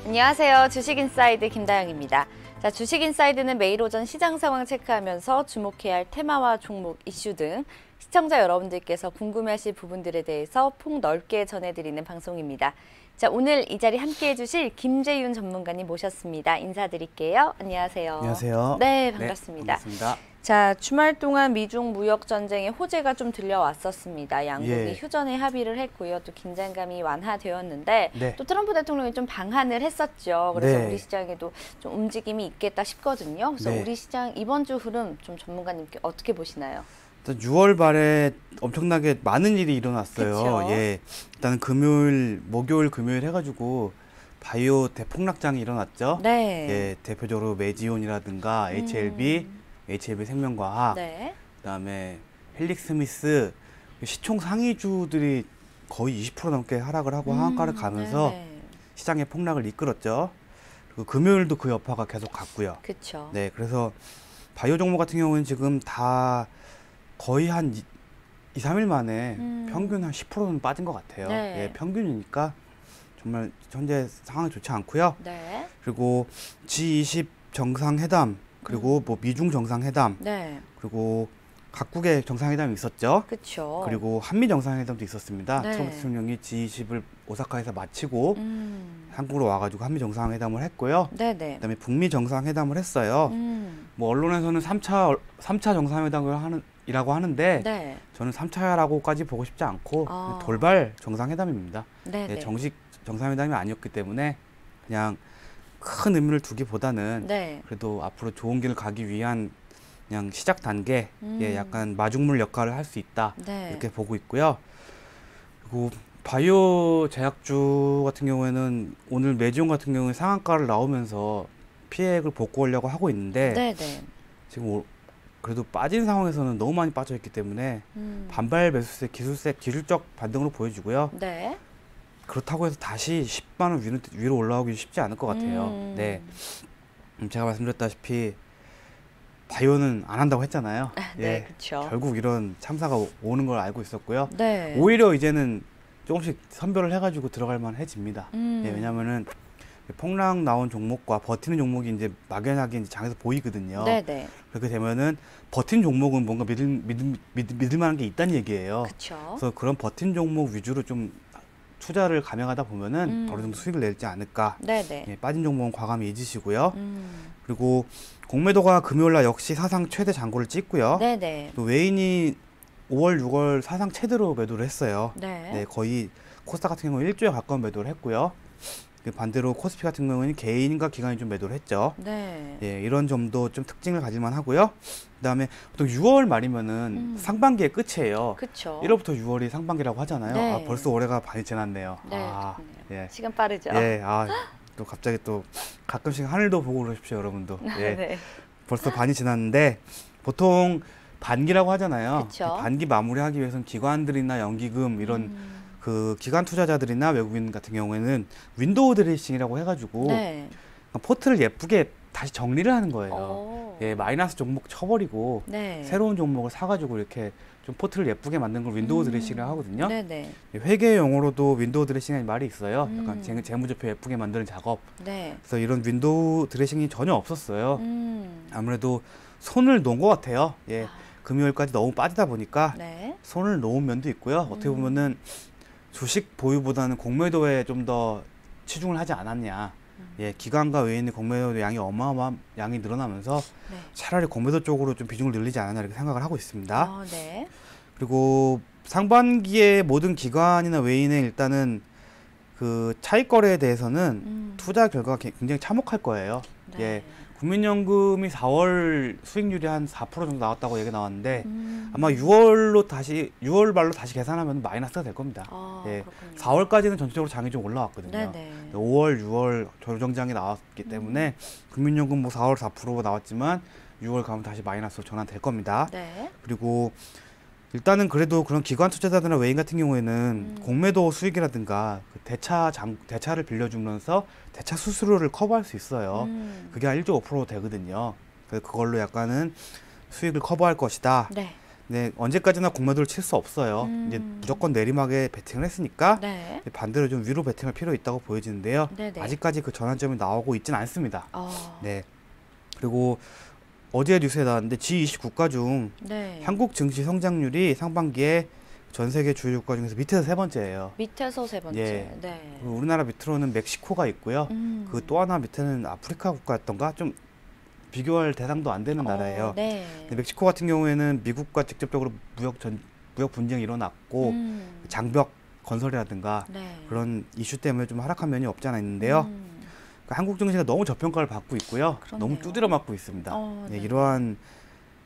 안녕하세요. 주식인사이드 김다영입니다. 자, 주식인사이드는 매일 오전 시장 상황 체크하면서 주목해야 할 테마와 종목, 이슈 등 시청자 여러분들께서 궁금해하실 부분들에 대해서 폭넓게 전해드리는 방송입니다. 자, 오늘 이 자리 함께해 주실 김재윤 전문가님 모셨습니다. 인사드릴게요. 안녕하세요. 안녕하세요. 네, 반갑습니다. 네, 반갑습니다. 자, 주말 동안 미중 무역 전쟁의 호재가 좀 들려왔었습니다. 양국이 예. 휴전에 합의를 했고요. 또 긴장감이 완화되었는데 네. 또 트럼프 대통령이 좀 방한을 했었죠. 그래서 네. 우리 시장에도 좀 움직임이 있겠다 싶거든요. 그래서 네. 우리 시장 이번 주 흐름 좀 전문가님께 어떻게 보시나요? 일단 6월 말에 엄청나게 많은 일이 일어났어요. 그쵸? 예, 일단은 금요일, 목요일, 금요일 해가지고 바이오 대폭락장이 일어났죠. 네. 예, 대표적으로 메지온이라든가 HLB, HLB 생명과학, 네. 그다음에 헬릭스미스 시총 상위주들이 거의 20% 넘게 하락을 하고 하한가를 가면서 네. 시장의 폭락을 이끌었죠. 그리고 금요일도 그 여파가 계속 갔고요. 그렇죠. 네, 그래서 바이오 종목 같은 경우는 지금 다 거의 한 2, 3일 만에 평균 한 10%는 빠진 것 같아요. 네. 예, 평균이니까 정말 현재 상황이 좋지 않고요. 네. 그리고 G20 정상회담, 그리고 뭐 미중 정상회담, 네. 그리고 각국의 정상회담이 있었죠. 그렇죠. 그리고 한미 정상회담도 있었습니다. 네. 트럼프 대통령이 G20을 오사카에서 마치고 한국으로 와가지고 한미 정상회담을 했고요. 네네. 그다음에 북미 정상회담을 했어요. 뭐 언론에서는 3차 정상회담이라고 하는데 네. 저는 3차라고까지 보고 싶지 않고 아. 돌발 정상회담입니다. 네네. 예, 정식 정상회담이 아니었기 때문에 그냥 큰 의미를 두기보다는 네. 그래도 앞으로 좋은 길을 가기 위한 그냥 시작 단계, 예, 약간 마중물 역할을 할 수 있다 네. 이렇게 보고 있고요. 그리고 바이오 제약주 같은 경우에는 오늘 메지온 같은 경우에 상한가를 나오면서 피해액을 복구하려고 하고 있는데 네네. 지금 그래도 빠진 상황에서는 너무 많이 빠져 있기 때문에 반발 매수세, 기술적 반등으로 보여지고요. 네. 그렇다고 해서 다시 10만 원 위로 올라오기 쉽지 않을 것 같아요. 네, 제가 말씀드렸다시피 바이오는 안 한다고 했잖아요. 네, 예, 그렇죠. 결국 이런 참사가 오는 걸 알고 있었고요. 네. 오히려 이제는 조금씩 선별을 해가지고 들어갈 만해집니다. 예, 왜냐면은 폭락 나온 종목과 버티는 종목이 이제 막연하게 이제 장에서 보이거든요. 네네. 그렇게 되면은 버틴 종목은 뭔가 믿을 만한 게 있다는 얘기예요. 그렇죠. 그래서 그런 버틴 종목 위주로 좀 투자를 감행하다 보면은 어느 정도 수익을 낼지 않을까. 네네. 예, 빠진 종목은 과감히 잊으시고요. 그리고 공매도가 금요일날 역시 사상 최대 잔고를 찍고요. 네네. 또 외인이 5월, 6월 사상 최대로 매도를 했어요. 네. 네, 거의 코스닥 같은 경우는 1조에 가까운 매도를 했고요. 반대로 코스피 같은 경우는 개인과 기관이 좀 매도를 했죠. 네. 예, 이런 점도 좀 특징을 가질만 하고요. 그다음에 보통 6월 말이면은 상반기의 끝이에요. 그렇죠. 1월부터 6월이 상반기라고 하잖아요. 네. 아, 벌써 올해가 반이 지났네요. 네. 아, 그렇네요. 예. 시간 빠르죠. 예, 또 갑자기 또 가끔씩 하늘도 보고 그러십시오, 여러분도. 예. 네. 벌써 반이 지났는데 보통 반기라고 하잖아요. 그쵸. 반기 마무리하기 위해서는 기관들이나 연기금 이런 그 기관 투자자들이나 외국인 같은 경우에는 윈도우 드레싱이라고 해가지고 네. 포트를 예쁘게 다시 정리를 하는 거예요. 오. 예, 마이너스 종목 쳐버리고 네. 새로운 종목을 사가지고 이렇게 좀 포트를 예쁘게 만든 걸 윈도우 드레싱이라고 하거든요. 네네. 회계 용어로도 윈도우 드레싱이라는 말이 있어요. 약간 재무제표 예쁘게 만드는 작업. 네. 그래서 이런 윈도우 드레싱이 전혀 없었어요. 아무래도 손을 놓은 것 같아요. 예, 금요일까지 너무 빠지다 보니까 네. 손을 놓은 면도 있고요. 어떻게 보면은 주식 보유보다는 공매도에 좀 더 치중을 하지 않았냐. 예, 기관과 외인의 공매도 양이 어마어마한 양이 늘어나면서 네. 차라리 공매도 쪽으로 좀 비중을 늘리지 않았나 이렇게 생각을 하고 있습니다. 네. 그리고 상반기에 모든 기관이나 외인의 일단은 그 차익 거래에 대해서는 투자 결과가 굉장히 참혹할 거예요. 네. 예, 국민연금이 4월 수익률이 한 4% 정도 나왔다고 얘기 나왔는데 아마 6월 말로 다시 계산하면 마이너스가 될 겁니다. 예, 그렇군요. 4월까지는 전체적으로 장이 좀 올라왔거든요. 네네. 5월, 6월 조정장이 나왔기 때문에 국민연금 뭐 4월 4% 나왔지만 6월 가면 다시 마이너스로 전환될 겁니다. 네. 그리고 일단은 그래도 그런 기관 투자자들이나 외인 같은 경우에는 공매도 수익이라든가 그 대차를 빌려주면서 대차 수수료를 커버할 수 있어요. 그게 한 1.5% 되거든요. 그래서 그걸로 약간은 수익을 커버할 것이다. 네. 네, 언제까지나 공매도를 칠 수 없어요. 이제 무조건 내리막에 베팅을 했으니까 네. 반대로 좀 위로 베팅할 필요 있다고 보여지는데요. 네네. 아직까지 그 전환점이 나오고 있지는 않습니다. 어. 네. 그리고 어제 뉴스에 나왔는데 G20 국가 중 네. 한국 증시 성장률이 상반기에 전 세계 주요 국가 중에서 밑에서 세 번째예요. 밑에서 세 번째. 예. 네. 그리고 우리나라 밑으로는 멕시코가 있고요. 그 또 하나 밑에는 아프리카 국가였던가 좀 비교할 대상도 안 되는 나라예요. 네. 근데 멕시코 같은 경우에는 미국과 직접적으로 무역 분쟁이 일어났고 장벽 건설이라든가 네. 그런 이슈 때문에 좀 하락한 면이 없지 않아 있는데요. 그러니까 한국 증시가 너무 저평가를 받고 있고요. 그렇네요. 너무 두드려 맞고 있습니다. 네. 이러한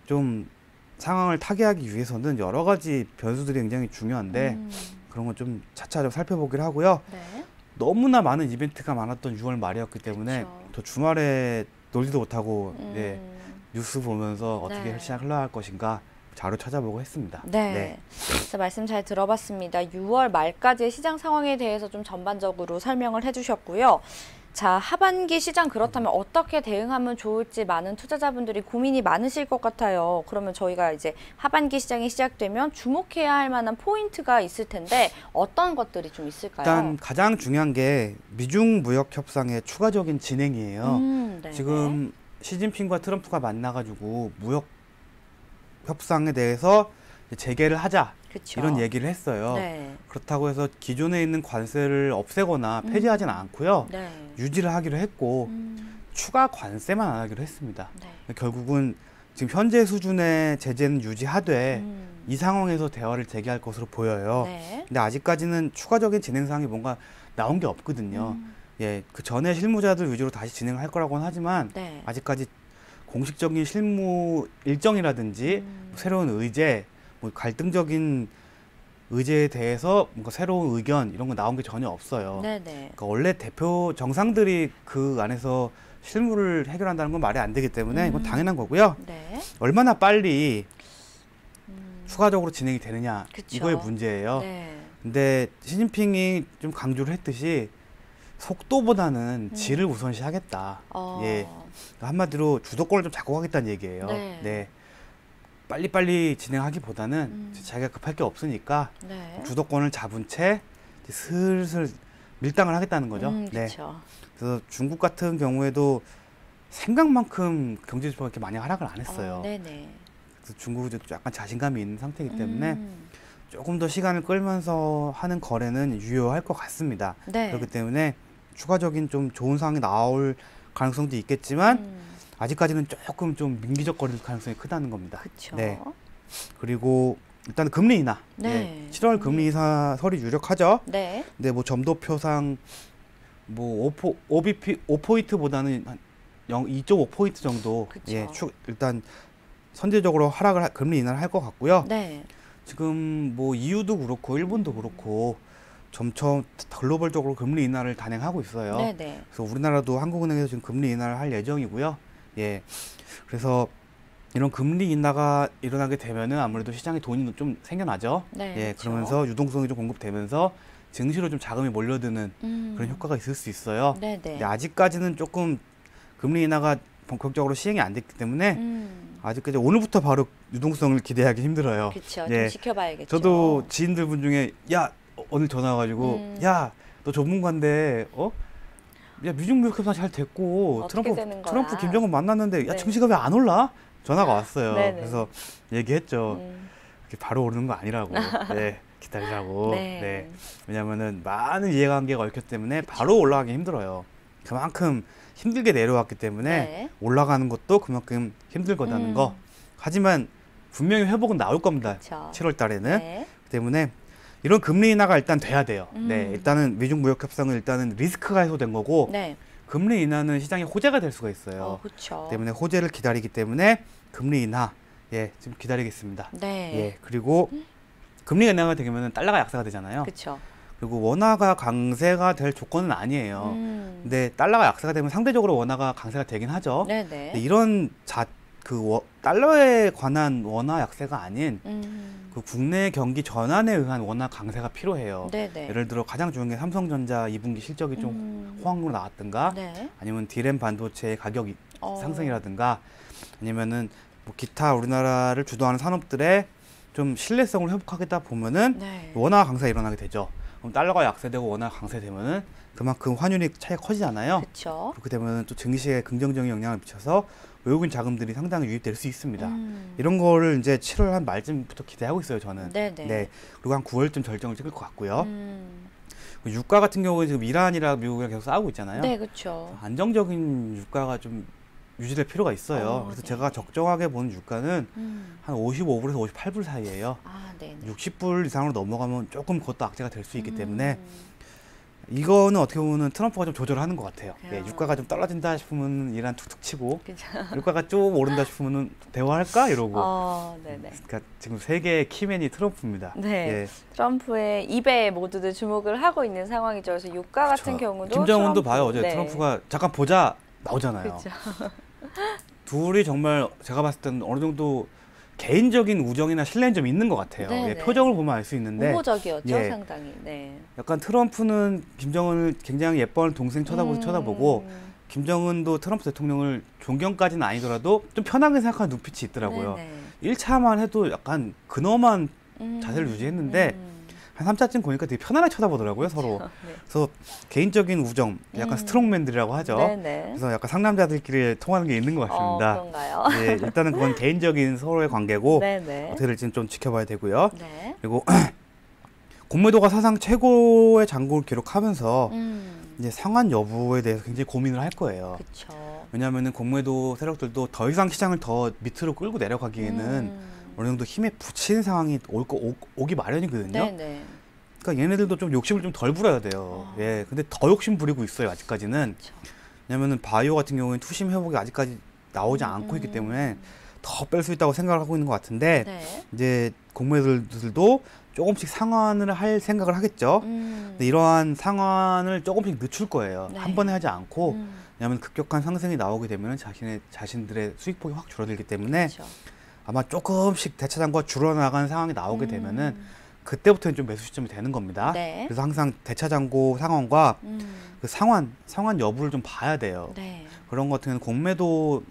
좀 상황을 타개하기 위해서는 여러 가지 변수들이 굉장히 중요한데 그런 건 좀 차차 좀 살펴보기로 하고요. 네. 너무나 많은 이벤트가 많았던 6월 말이었기 때문에 그쵸. 저 주말에 놀지도 못하고 음. 뉴스 보면서 어떻게 네. 시장 흘러갈 것인가 자료 찾아보고 했습니다. 네. 자, 말씀 잘 들어봤습니다. 6월 말까지의 시장 상황에 대해서 좀 전반적으로 설명을 해주셨고요. 자, 하반기 시장 그렇다면 어떻게 대응하면 좋을지 많은 투자자분들이 고민이 많으실 것 같아요. 그러면 저희가 이제 하반기 시장이 시작되면 주목해야 할 만한 포인트가 있을 텐데 어떤 것들이 좀 있을까요? 일단 가장 중요한 게 미중 무역 협상의 추가적인 진행이에요. 네. 지금 시진핑과 트럼프가 만나가지고 무역 협상에 대해서 재개를 하자 그쵸. 이런 얘기를 했어요. 네. 그렇다고 해서 기존에 있는 관세를 없애거나 폐지하지는 않고요. 네. 유지를 하기로 했고 추가 관세만 안 하기로 했습니다. 네. 결국은 지금 현재 수준의 제재는 유지하되 이 상황에서 대화를 재개할 것으로 보여요. 네. 근데 아직까지는 추가적인 진행 사항이 뭔가 나온 게 없거든요. 예, 그 전에 실무자들 위주로 다시 진행할 거라고는 하지만 네. 아직까지 공식적인 실무 일정이라든지 새로운 의제, 뭐 갈등적인 의제에 대해서 뭔가 새로운 의견 이런 거 나온 게 전혀 없어요. 네네. 그러니까 원래 대표 정상들이 그 안에서 실무를 해결한다는 건 말이 안 되기 때문에 이건 당연한 거고요. 네. 얼마나 빨리 추가적으로 진행이 되느냐 그쵸. 이거의 문제예요. 네. 근데 시진핑이 좀 강조를 했듯이 속도보다는 질을 우선시하겠다. 예, 그러니까 한마디로 주도권을 좀 잡고 가겠다는 얘기예요. 네. 빨리빨리 진행하기보다는 자기가 급할 게 없으니까 네. 주도권을 잡은 채 이제 슬슬 밀당을 하겠다는 거죠. 네. 그렇죠. 그래서 중국 같은 경우에도 생각만큼 경제 지표가 이렇게 많이 하락을 안 했어요. 네네. 그래서 중국이 약간 자신감이 있는 상태이기 때문에 조금 더 시간을 끌면서 하는 거래는 유효할 것 같습니다. 네. 그렇기 때문에 추가적인 좀 좋은 상황이 나올 가능성도 있겠지만 아직까지는 조금 좀 민기적거릴 가능성이 크다는 겁니다. 그렇죠. 네. 그리고 일단 금리 인하. 네. 7월 금리 인하설이 유력하죠. 네. 근데 뭐 점도표상 뭐 5포인트보다는 한 2.5포인트 정도 그쵸. 일단 선제적으로 금리 인하를 할 것 같고요. 네. 지금 뭐 EU도 그렇고 일본도 그렇고 점점 글로벌적으로 금리 인하를 단행하고 있어요. 네네. 그래서 우리나라도 한국은행에서 지금 금리 인하를 할 예정이고요. 예. 그래서 이런 금리 인하가 일어나게 되면은 아무래도 시장에 돈이 좀 생겨나죠. 네. 예. 그렇죠. 그러면서 유동성이 좀 공급되면서 증시로 좀 자금이 몰려드는 그런 효과가 있을 수 있어요. 네네. 근데 아직까지는 조금 금리 인하가 본격적으로 시행이 안 됐기 때문에 아직까지 오늘부터 바로 유동성을 기대하기 힘들어요. 그렇죠. 예. 좀 지켜봐야겠죠. 저도 지인들 분 중에 야 오늘 전화 와가지고 야 너 전문가인데 야 미중 무역 협상 잘 됐고 어떻게 되는 거야? 트럼프 김정은 만났는데 야 네. 증시가 왜 안 올라? 전화가 왔어요. 네네. 그래서 얘기했죠. 이렇게 바로 오르는 거 아니라고. 네, 기다리라고. 네. 네. 왜냐면은 많은 이해관계가 얽혔기 때문에 바로 올라가기 힘들어요. 그만큼 힘들게 내려왔기 때문에 네. 올라가는 것도 그만큼 힘들 거라는 거. 하지만 분명히 회복은 나올 겁니다. 그쵸. 7월 달에는. 네. 때문에 이런 금리 인하가 일단 돼야 돼요. 네, 일단은 미중 무역 협상은 일단은 리스크가 해소된 거고 네. 금리 인하는 시장의 호재가 될 수가 있어요. 그렇죠. 때문에 호재를 기다리기 때문에 금리 인하 지금 기다리겠습니다. 네. 예, 그리고 금리 인하가 되면은 달러가 약세가 되잖아요. 그렇죠. 그리고 원화가 강세가 될 조건은 아니에요. 근데 달러가 약세가 되면 상대적으로 원화가 강세가 되긴 하죠. 네네. 근데 이런 달러에 관한 원화 약세가 아닌 그 국내 경기 전환에 의한 원화 강세가 필요해요. 네네. 예를 들어 가장 중요한 게 삼성전자 2분기 실적이 좀 호황으로 나왔든가 네. 아니면 디램 반도체의 가격 상승이라든가 아니면은 뭐 기타 우리나라를 주도하는 산업들의 좀 신뢰성을 회복하겠다 보면은 네. 원화 강세가 일어나게 되죠. 그럼 달러가 약세되고 원화가 강세되면은 그만큼 환율이 차이가 커지잖아요. 그렇죠. 그렇게 되면 또 증시에 긍정적인 영향을 미쳐서 외국인 자금들이 상당히 유입될 수 있습니다. 이런 거를 이제 7월 한 말쯤부터 기대하고 있어요, 저는. 네네. 네. 그리고 한 9월쯤 절정을 찍을 것 같고요. 음. 유가 같은 경우에 지금 이란이랑 미국이랑 계속 싸우고 있잖아요. 네, 그렇죠. 안정적인 유가가 좀 유지될 필요가 있어요. 그래서 네. 제가 적정하게 보는 유가는 음. 한 55불에서 58불 사이예요. 아, 네. 60불 이상으로 넘어가면 조금 그것도 악재가 될 수 있기 때문에 음. 이거는 어떻게 보면 트럼프가 좀 조절하는 것 같아요. 예, 그래요. 유가가 좀 떨어진다 싶으면 이란 툭툭 치고 그죠. 유가가 좀 오른다 싶으면 대화할까 이러고. 네네. 그러니까 지금 세계의 키맨이 트럼프입니다. 네. 예. 트럼프의 입에 모두들 주목을 하고 있는 상황이죠. 그래서 유가 같은 그렇죠. 경우도 김정은도 트럼프, 봐요. 어제 네. 트럼프가 잠깐 보자 나오잖아요. 그렇죠. 둘이 정말 제가 봤을 때는 어느 정도 개인적인 우정이나 신뢰는 좀 있는 것 같아요. 네, 예, 네. 표정을 보면 알 수 있는데 우호적이었죠, 예. 상당히. 네. 약간 트럼프는 김정은을 굉장히 예뻐하는 동생 쳐다보고 김정은도 트럼프 대통령을 존경까지는 아니더라도 좀 편하게 생각하는 눈빛이 있더라고요. 네네. 1차만 해도 약간 근엄한 자세를 유지했는데 한 3차쯤 보니까 되게 편안하게 쳐다보더라고요, 서로. 네. 그래서 개인적인 우정, 약간 스트롱맨들이라고 하죠. 네네. 그래서 약간 상남자들끼리 통하는 게 있는 것 같습니다. 그런가요? 예, 일단은 그건 개인적인 서로의 관계고 네네. 어떻게 될지는 좀 지켜봐야 되고요. 네. 그리고 공매도가 사상 최고의 장고를 기록하면서 이제 상한 여부에 대해서 굉장히 고민을 할 거예요. 그렇죠. 왜냐하면은 공매도 세력들도 더 이상 시장을 더 밑으로 끌고 내려가기에는 어느 정도 힘에 부치는 상황이 오기 마련이거든요. 네네. 그러니까 얘네들도 좀 욕심을 좀 덜 부려야 돼요. 예, 근데 더 욕심 부리고 있어요, 아직까지는. 그쵸. 왜냐면은 바이오 같은 경우에는 투심 회복이 아직까지 나오지 않고 있기 때문에 더 뺄 수 있다고 생각을 하고 있는 것 같은데 네. 이제 공매도들도 조금씩 상환을 할 생각을 하겠죠. 근데 이러한 상환을 조금씩 늦출 거예요. 네. 한 번에 하지 않고. 왜냐하면 급격한 상승이 나오게 되면 자신들의 수익폭이 확 줄어들기 때문에 그렇죠. 아마 조금씩 대차장고가 줄어나가는 상황이 나오게 되면은 그때부터는 좀 매수 시점이 되는 겁니다. 네. 그래서 항상 대차장고 상황과 그 상환 여부를 좀 봐야 돼요. 네. 그런 것 같은 경우는 공매도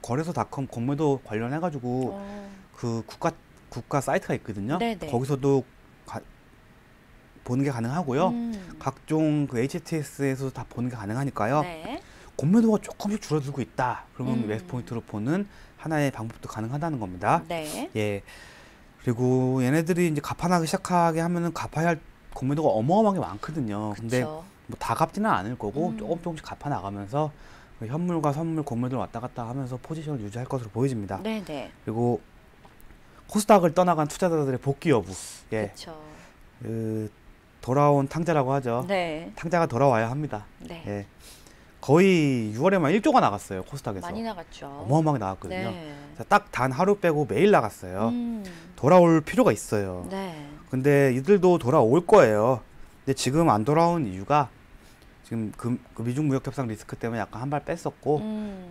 거래소닷컴 공매도 관련해가지고 그 국가 사이트가 있거든요. 네네. 거기서도 보는 게 가능하고요. 각종 그 HTS에서도 다 보는 게 가능하니까요. 네. 공매도가 조금씩 줄어들고 있다. 그러면 매수 음. 포인트로 보는 하나의 방법도 가능하다는 겁니다. 네. 예. 그리고 얘네들이 이제 갚아나기 시작하게 하면은 갚아야 할 공매도가 어마어마하게 많거든요. 근데 그쵸. 뭐 다 갚지는 않을 거고 조금씩 갚아 나가면서 현물과 선물 공매도를 왔다 갔다 하면서 포지션을 유지할 것으로 보여집니다. 네네. 그리고 코스닥을 떠나간 투자자들의 복귀 여부. 예. 그렇죠. 돌아온 탕자라고 하죠. 네. 탕자가 돌아와야 합니다. 네. 예. 거의 6월에만 1조가 나갔어요. 코스닥에서. 많이 나갔죠. 어마어마하게 나갔거든요. 네. 딱 단 하루 빼고 매일 나갔어요. 음. 돌아올 필요가 있어요. 네. 근데 이들도 돌아올 거예요. 근데 지금 안 돌아온 이유가 지금 그 미중 무역 협상 리스크 때문에 약간 한 발 뺐었고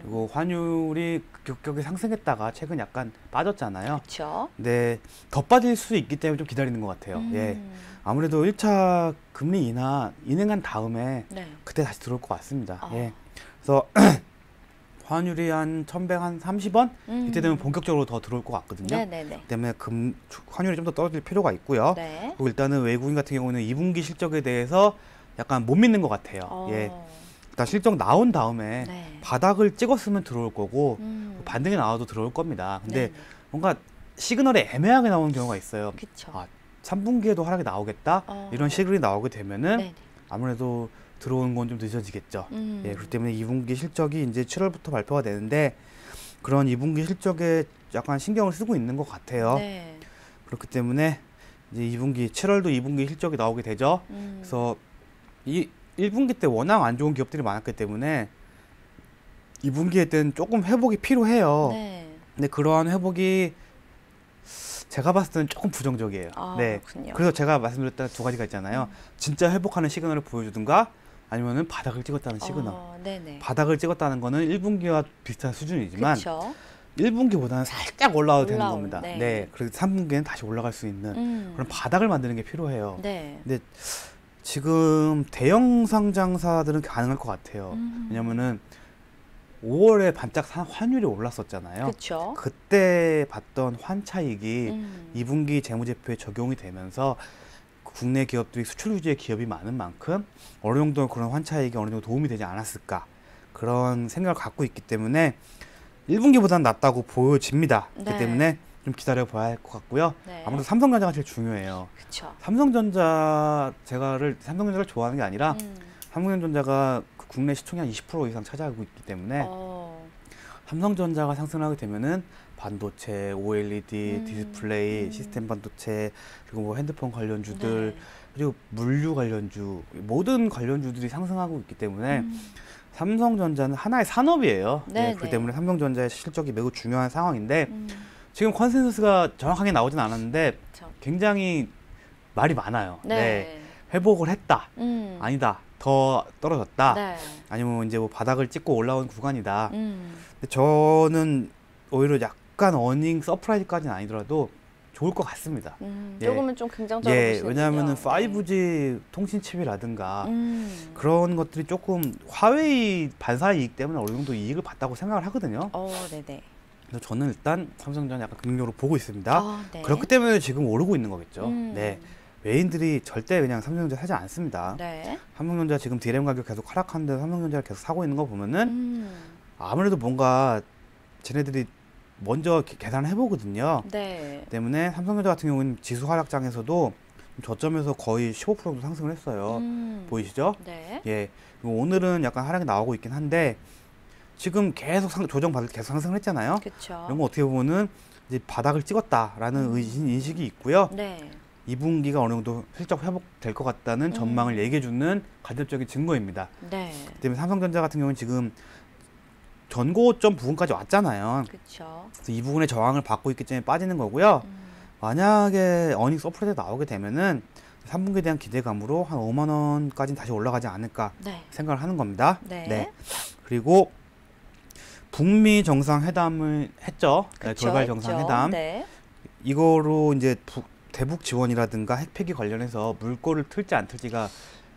그리고 환율이 급격하게 상승했다가 최근 약간 빠졌잖아요. 그렇죠. 근데 더 빠질 수 있기 때문에 좀 기다리는 것 같아요. 예. 아무래도 1차 금리 인행한 다음에 네. 그때 다시 들어올 것 같습니다. 아. 예. 그래서 환율이 한 1130원? 이때 되면 본격적으로 더 들어올 것 같거든요. 네네네. 때문에 환율이 좀 더 떨어질 필요가 있고요. 네. 그리고 일단은 외국인 같은 경우는 2분기 실적에 대해서 약간 못 믿는 것 같아요. 예. 일단 실적 나온 다음에 네. 바닥을 찍었으면 들어올 거고 반등이 나와도 들어올 겁니다. 근데 네네. 뭔가 시그널이 애매하게 나오는 경우가 있어요. 그쵸. 3분기에도 하락이 나오겠다? 이런 시그널이 나오게 되면은 네네. 아무래도 들어오는 건 좀 늦어지겠죠. 예, 그렇기 때문에 2분기 실적이 이제 7월부터 발표가 되는데 그런 2분기 실적에 약간 신경을 쓰고 있는 것 같아요. 네. 그렇기 때문에 이제 7월도 2분기 실적이 나오게 되죠. 그래서 이 1분기 때 워낙 안 좋은 기업들이 많았기 때문에 2분기에 때는 조금 회복이 필요해요. 네. 근데 그러한 회복이 제가 봤을 때는 조금 부정적이에요. 네. 그렇군요. 그래서 제가 말씀드렸던 두 가지가 있잖아요. 진짜 회복하는 시그널을 보여주든가 아니면은 바닥을 찍었다는 시그널. 네네. 바닥을 찍었다는 거는 1분기와 비슷한 수준이지만 그쵸. 1분기보다는 살짝 올라와도 되는 올라온, 겁니다. 네. 네. 그래서 3분기에는 다시 올라갈 수 있는 그런 바닥을 만드는 게 필요해요. 네. 근데 지금 대형 상장사들은 가능할 것 같아요. 왜냐면은 5월에 반짝 환율이 올랐었잖아요. 그렇죠. 그때 봤던 환 차익이 2분기 재무제표에 적용이 되면서 국내 기업들이 수출 위주의 기업이 많은 만큼 어느 정도 그런 환 차익이 어느 정도 도움이 되지 않았을까 그런 생각을 갖고 있기 때문에 1분기보다는 낫다고 보여집니다. 네. 그렇기 때문에 좀 기다려 봐야 할 것 같고요. 네. 아무래도 삼성전자가 제일 중요해요. 그렇죠. 삼성전자를 좋아하는 게 아니라 삼성전자가 그 국내 시총이 한 20% 이상 차지하고 있기 때문에 삼성전자가 상승하게 되면은 반도체, OLED, 디스플레이, 시스템 반도체, 그리고 뭐 핸드폰 관련주들, 네. 그리고 물류 관련주, 모든 관련주들이 상승하고 있기 때문에 삼성전자는 하나의 산업이에요. 네, 그렇기 네. 때문에 삼성전자의 실적이 매우 중요한 상황인데 지금 컨센서스가 정확하게 나오진 않았는데 그렇죠. 굉장히 말이 많아요. 네. 회복을 했다. 아니다. 더 떨어졌다. 네. 아니면 이제 뭐 바닥을 찍고 올라온 구간이다. 음. 근데 저는 오히려 약간 어닝 서프라이즈까지는 아니더라도 좋을 것 같습니다. 예. 조금은 좀 긍정적으로 예, 보시는군요. 왜냐하면은 네. 5G 통신 칩이라든가 그런 그런 것들이 조금 화웨이 반사 이익 때문에 어느 정도 이익을 봤다고 생각을 하거든요. 네네. 그래서 저는 일단 삼성전자 약간 긍정적으로 보고 있습니다. 네. 그렇기 때문에 지금 오르고 있는 거겠죠. 음. 네. 외인들이 절대 그냥 삼성전자 사지 않습니다. 네. 삼성전자 지금 디램 가격 계속 하락하는데 삼성전자를 계속 사고 있는 거 보면은 아무래도 뭔가 쟤네들이 먼저 계산을 해보거든요. 네. 때문에 삼성전자 같은 경우는 지수 하락장에서도 저점에서 거의 15% 정도 상승을 했어요. 보이시죠? 네. 예. 그리고 오늘은 약간 하락이 나오고 있긴 한데 지금 계속 조정받을 계속 상승을 했잖아요. 그렇죠. 이런 거 어떻게 보면은 이제 바닥을 찍었다라는 인식이 있고요. 네. 2분기가 어느 정도 실적 회복될 것 같다는 전망을 얘기해주는 간접적인 증거입니다. 네. 때문에 삼성전자 같은 경우는 지금 전고점 부분까지 왔잖아요. 그렇죠. 그래서 이 부분에 저항을 받고 있기 때문에 빠지는 거고요. 만약에 어닝 서프라이즈 나오게 되면은 3분기에 대한 기대감으로 한 5만 원까지는 다시 올라가지 않을까 네. 생각을 하는 겁니다. 네. 그리고 북미 정상회담을 했죠. 그쵸, 돌발 했죠. 정상회담. 네. 이거로 이제 대북 지원이라든가 핵폐기 관련해서 물꼬를 틀지 안 틀지가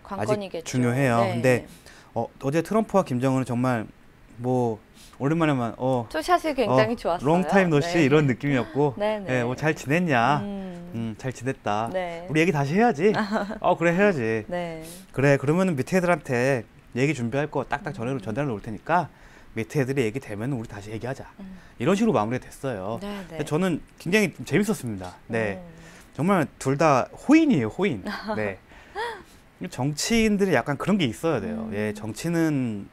관건이겠죠. 아직 중요해요. 네. 근데 어제 트럼프와 김정은은 정말 뭐 오랜만에만 투샷이 굉장히 좋았어요. 롱타임 노씨 네. 이런 느낌이었고 네네. 예, 뭐 잘 지냈냐? 잘 지냈다. 네. 우리 얘기 다시 해야지. 그래 해야지. 네. 그래 그러면은 밑에 애들한테 얘기 준비할 거 딱딱 전달해 놓을 테니까 밑에 애들이 얘기 되면 우리 다시 얘기하자. 이런 식으로 마무리가 됐어요. 네. 근데 저는 굉장히 좀 재밌었습니다. 네. 정말 둘 다 호인이에요, 호인. 네. 정치인들이 약간 그런 게 있어야 돼요. 예, 정치는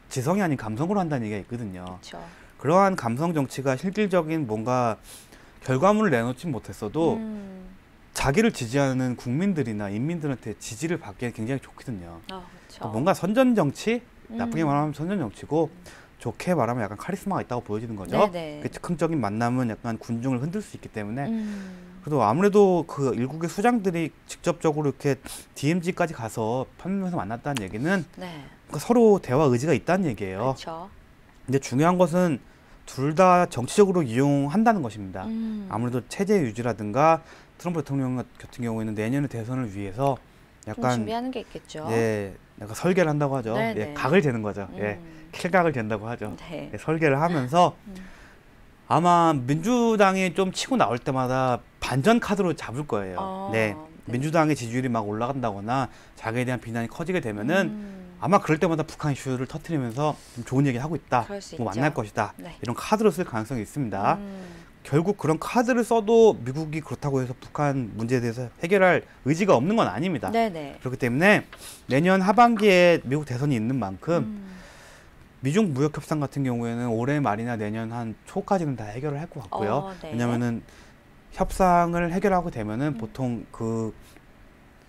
지성이 아닌 감성으로 한다는 얘기가 있거든요. 그렇죠. 그러한 감성 정치가 실질적인 뭔가 결과물을 내놓지 못했어도 자기를 지지하는 국민들이나 인민들한테 지지를 받기에 굉장히 좋거든요. 그렇죠. 뭔가 선전 정치, 나쁘게 말하면 선전 정치고 좋게 말하면 약간 카리스마가 있다고 보여지는 거죠. 네네. 그 즉흥적인 만남은 약간 군중을 흔들 수 있기 때문에 그래도 아무래도 그 일국의 수장들이 직접적으로 이렇게 DMZ까지 가서 판명해서 만났다는 얘기는 네. 그러니까 서로 대화 의지가 있다는 얘기예요. 그렇죠. 근데 중요한 것은 둘 다 정치적으로 이용한다는 것입니다. 아무래도 체제 유지라든가 트럼프 대통령 같은 경우에는 내년의 대선을 위해서 좀 약간 준비하는 게 있겠죠. 예, 약간 설계를 한다고 하죠. 네네. 예, 각을 재는 거죠. 예, 킬각을 잰다고 하죠. 네. 예, 설계를 하면서 아마 민주당이 좀 치고 나올 때마다 반전 카드로 잡을 거예요. 네. 민주당의 지지율이 막 올라간다거나 자기에 대한 비난이 커지게 되면은 아마 그럴 때마다 북한 이슈를 터트리면서 좀 좋은 얘기 하고 있다. 그럴 수 뭐 있죠. 만날 것이다. 네. 이런 카드를 쓸 가능성이 있습니다. 결국 그런 카드를 써도 미국이 그렇다고 해서 북한 문제에 대해서 해결할 의지가 없는 건 아닙니다. 네네. 그렇기 때문에 내년 하반기에 미국 대선이 있는 만큼 미중 무역 협상 같은 경우에는 올해 말이나 내년 한 초까지는 다 해결을 할 것 같고요. 네. 왜냐면은 협상을 해결하고 되면은 보통 그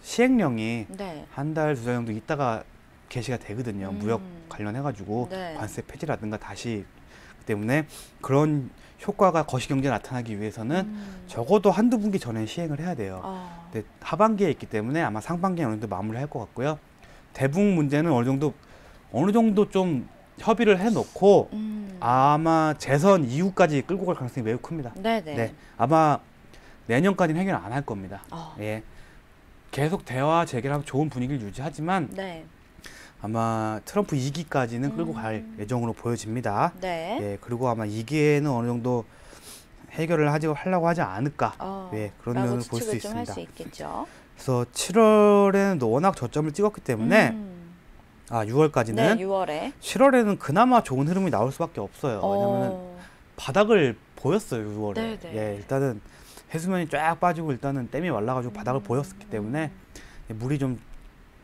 시행령이 네. 한 달, 두 달 정도 있다가 개시가 되거든요. 무역 관련해가지고 네. 관세 폐지라든가 다시 때문에 그런 효과가 거시경제에 나타나기 위해서는 적어도 한두 분기 전에 시행을 해야 돼요. 근데 하반기에 있기 때문에 아마 상반기에 어느 정도 마무리할 것 같고요. 대북 문제는 어느 정도 좀 협의를 해놓고 아마 재선 이후까지 끌고 갈 가능성이 매우 큽니다. 네네. 네, 아마 내년까지는 해결 안 할 겁니다. 예, 계속 대화 재개하고 좋은 분위기를 유지하지만 네. 아마 트럼프 2기까지는 끌고 갈 예정으로 보여집니다. 네. 예, 그리고 아마 2기에는 어느 정도 해결을 하려고 하지 않을까. 예, 그런 라고 면을 볼 수 추측을 좀 할 있습니다. 수 있겠죠. 그래서 7월에는 워낙 저점을 찍었기 때문에 6월까지는 네, 6월에 7월에는 그나마 좋은 흐름이 나올 수밖에 없어요. 왜냐면은 바닥을 보였어요, 6월에. 네네. 예, 일단은 해수면이 쫙 빠지고 일단은 댐이 말라가지고 바닥을 보였기 때문에 물이 좀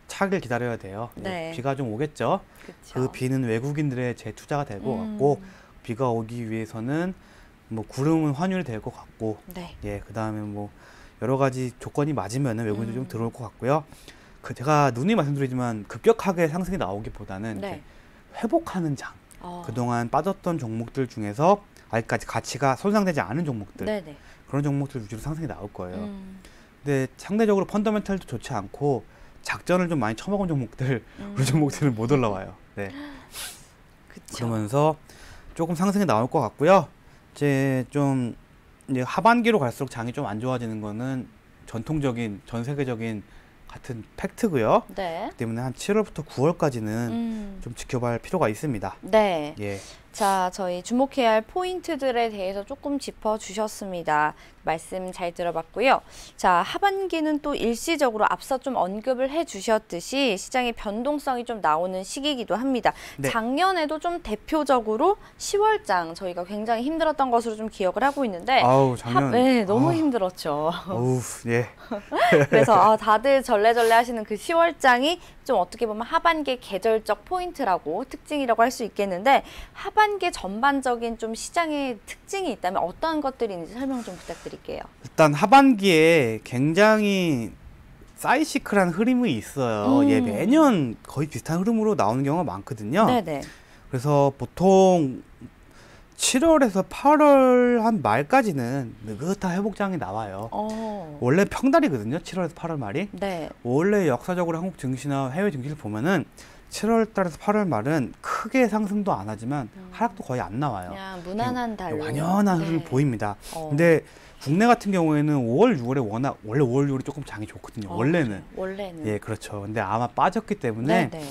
차길 기다려야 돼요. 네. 비가 좀 오겠죠. 그쵸. 그 비는 외국인들의 재투자가 될 것 같고 비가 오기 위해서는 뭐 구름은 환율이 될 것 같고 네. 예, 그다음에 뭐 여러 가지 조건이 맞으면은 외국인도 좀 들어올 것 같고요. 제가 누누이 말씀드리지만 급격하게 상승이 나오기보다는 네. 회복하는 장. 그동안 빠졌던 종목들 중에서 아직까지 가치가 손상되지 않은 종목들. 네네. 그런 종목들 위주로 상승이 나올 거예요. 근데 상대적으로 펀더멘탈도 좋지 않고 작전을 좀 많이 쳐먹은 종목들, 그런 종목들은 못 올라와요. 네. 그쵸. 그러면서 조금 상승이 나올 것 같고요. 이제 하반기로 갈수록 장이 좀 안 좋아지는 거는 전통적인 전 세계적인 같은 팩트고요. 네. 그렇기 때문에 한 7월부터 9월까지는 좀 지켜봐야 할 필요가 있습니다. 네. 예. 자, 저희 주목해야 할 포인트들에 대해서 조금 짚어주셨습니다. 말씀 잘 들어봤고요. 자, 하반기는 또 일시적으로 앞서 좀 언급을 해주셨듯이 시장의 변동성이 좀 나오는 시기이기도 합니다. 네. 작년에도 좀 대표적으로 10월장 저희가 굉장히 힘들었던 것으로 좀 기억을 하고 있는데 아우, 작년. 네, 너무 힘들었죠. 어우, 예. 그래서 다들 절레절레 하시는 그 10월장이 좀 어떻게 보면 하반기 계절적 포인트라고 특징이라고 할 수 있겠는데 하반기 전반적인 좀 시장의 특징이 있다면 어떤 것들이 있는지 설명 좀 부탁드릴게요. 일단 하반기에 굉장히 사이시클한 흐름이 있어요. 예, 매년 거의 비슷한 흐름으로 나오는 경우가 많거든요. 네네. 그래서 보통 7월에서 8월 한 말까지는 느긋한 회복장이 나와요. 원래 평달이거든요. 7월에서 8월 말이. 네. 원래 역사적으로 한국 증시나 해외 증시를 보면은 7월 달에서 8월 말은 크게 상승도 안 하지만 하락도 거의 안 나와요. 그냥 무난한 달로. 완연한 흐름이 네. 보입니다. 근데 국내 같은 경우에는 5월, 6월에 원래 5월, 6월이 조금 장이 좋거든요. 원래는. 원래는. 예, 그렇죠. 근데 아마 빠졌기 때문에 네네.